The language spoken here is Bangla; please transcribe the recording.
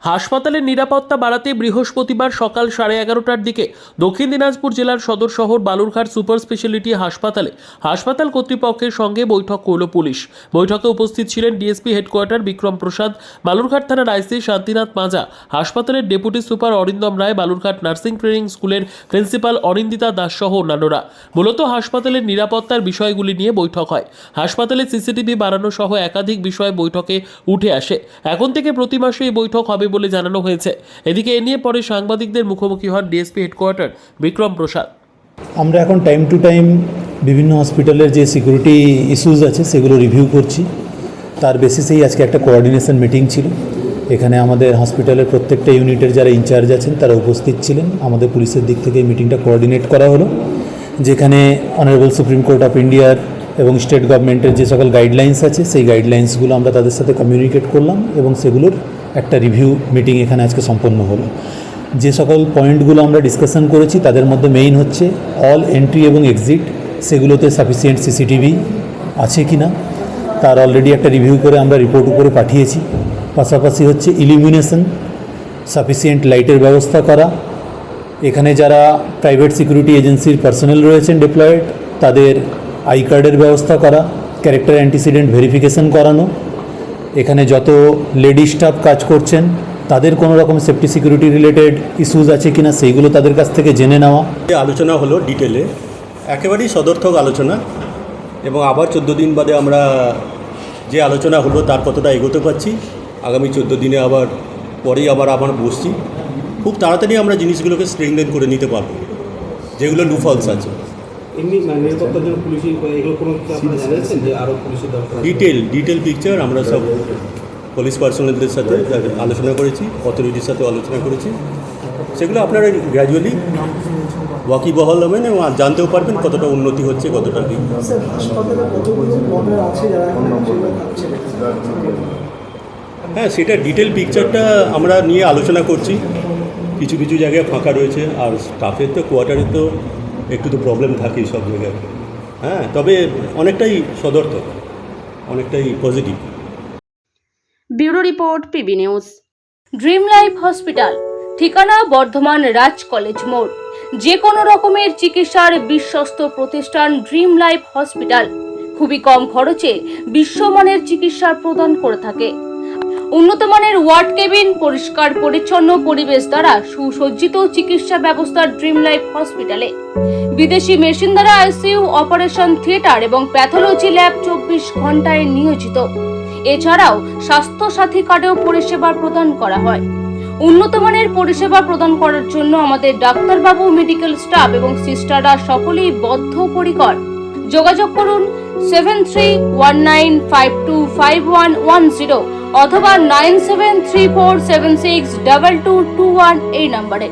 হাসপাতালের নিরাপত্তা বাড়াতে বৃহস্পতিবার সকাল 11:30টার দিকে দক্ষিণ দিনাজপুর জেলার সদর শহর বালুরঘাট সুপার স্পেশালিটি হাসপাতাল কর্তৃপক্ষের সঙ্গে বৈঠক করল পুলিশ। বৈঠকে উপস্থিত ছিলেন ডিএসপি হেডকোয়ার্টার বিক্রম প্রসাদ, বালুরঘাট থানার আইসি শান্তিনাথ মাজা, হাসপাতালের ডেপুটি সুপার অরিন্দম রায়, বালুরঘাট নার্সিং ট্রেনিং স্কুলের প্রিন্সিপাল অনিন্দিতা দাস সহ অন্যান্যরা। মূলত হাসপাতালের নিরাপত্তার বিষয়গুলি নিয়ে বৈঠক হয়। হাসপাতালে সিসিটিভি বাড়ানো সহ একাধিক বিষয় বৈঠকে উঠে আসে। এখন থেকে প্রতি মাসে এই বৈঠক হবে বলে জানানো হয়েছে। এদিকে এ নিয়ে পরে সাংবাদিকদের মুখোমুখি হন ডিএসপি হেডকোয়ার্টার বিক্রম প্রসাদ। আমরা এখন টাইম টু টাইম বিভিন্ন হসপিটালের যে সিকিউরিটি ইস্যুস আছে সেগুলো রিভিউ করছি। তার বেসিসেই আজকে একটা কোঅর্ডিনেশন মিটিং ছিল। এখানে আমাদের হসপিটালের প্রত্যেকটা ইউনিটের যারা ইনচার্জ আছেন তারা উপস্থিত ছিলেন। আমাদের পুলিশের দিক থেকে এই মিটিংটা কোঅর্ডিনেট করা হলো, যেখানে অনারেবল সুপ্রিম কোর্ট অফ ইন্ডিয়ার এবং স্টেট গভর্নমেন্টের যে সকল গাইডলাইন্স আছে সেই গাইডলাইন্সগুলো আমরা তাদের সাথে কমিউনিকেট করলাম এবং সেগুলোর একটা রিভিউ মিটিং এখানে আজকে সম্পন্ন হলো। যে সকল পয়েন্টগুলো আমরা ডিসকাশন করেছি তাদের মধ্যে মেইন হচ্ছে অল এন্ট্রি এবং এক্সিট, সেগুলোতে সাফিসিয়েন্ট সিসিটিভি আছে কি না তার অলরেডি একটা রিভিউ করে আমরা রিপোর্ট উপরে পাঠিয়েছি। পাশাপাশি হচ্ছে ইলুমিনেশন, সাফিসিয়েন্ট লাইটের ব্যবস্থা করা, এখানে যারা প্রাইভেট সিকিউরিটি এজেন্সির পার্সোনেল রয়েছেন ডিপ্লয়েড তাদের আই কার্ডের ব্যবস্থা করা, ক্যারেক্টার অ্যান্টিসিডেন্ট ভেরিফিকেশন করানো, এখানে যত লেডি স্টাফ কাজ করছেন তাদের কোনো রকম সেফটি সিকিউরিটি রিলেটেড ইস্যুস আছে কিনা সেইগুলো তাদের কাছ থেকে জেনে নেওয়া। আলোচনা হলো ডিটেলে, একেবারেই সদর্থক আলোচনা, এবং আবার 14 দিন বাদে আমরা যে আলোচনা হলো তার কতটা এগোতে পারছি। আগামী 14 দিনে পরেই আবার বসছি। খুব তাড়াতাড়ি আমরা জিনিসগুলোকে স্ট্রেংথেন করে নিতে পারবো যেগুলো লুফলস আছে। ডিটেল পিকচার আমরা সব পুলিশ পার্সোনালদের সাথে আলোচনা করেছি, অথরিটির সাথে আলোচনা করেছি। সেগুলো আপনারা গ্র্যাজুয়ালি ওয়াকিবহাল হবেন এবং জানতেও পারবেন কতটা উন্নতি হচ্ছে, কতটা কি। হ্যাঁ, সেটা ডিটেল পিকচারটা আমরা নিয়ে আলোচনা করছি। কিছু কিছু জায়গায় ফাঁকা রয়েছে, আর স্টাফের তো কোয়ার্টারের তো একটু তো প্রবলেম থাকেই সব জায়গায়। হ্যাঁ, তবে অনেকটাই সদর্থক, অনেকটাই positive. Bureau report, PB news. Dream life hospital, ঠিকানা বর্ধমান রাজ কলেজ মোড়। যে কোনো রকমের চিকিৎসার বিশ্বস্ত প্রতিষ্ঠান ড্রিম লাইফ হসপিটাল খুবই কম খরচে বিশ্বমানের চিকিৎসা প্রদান করে থাকে। উন্নত মানের ওয়ার্ড কেবিন, পরিষ্কার পরিচ্ছন্ন পরিবেশ দ্বারা সুসজ্জিত চিকিৎসা ব্যবস্থা ড্রিম লাইফ হসপিটালে। বিদেশি মেশিন দ্বারা আইসিইউ, অপারেশন থিয়েটার এবং প্যাথোলজি ল্যাব 24 ঘন্টায় নিয়োজিত। এছাড়াও স্বাস্থ্য সাথী কার্ডেও পরিষেবা প্রদান করা হয়। উন্নত মানের পরিষেবা প্রদান করার জন্য আমাদের ডাক্তারবাবু, মেডিকেল স্টাফ এবং সিস্টাররা সকলেই বদ্ধপরিকর। যোগাযোগ করুন 7319525110 অথবা 9734762221 এই নম্বরে।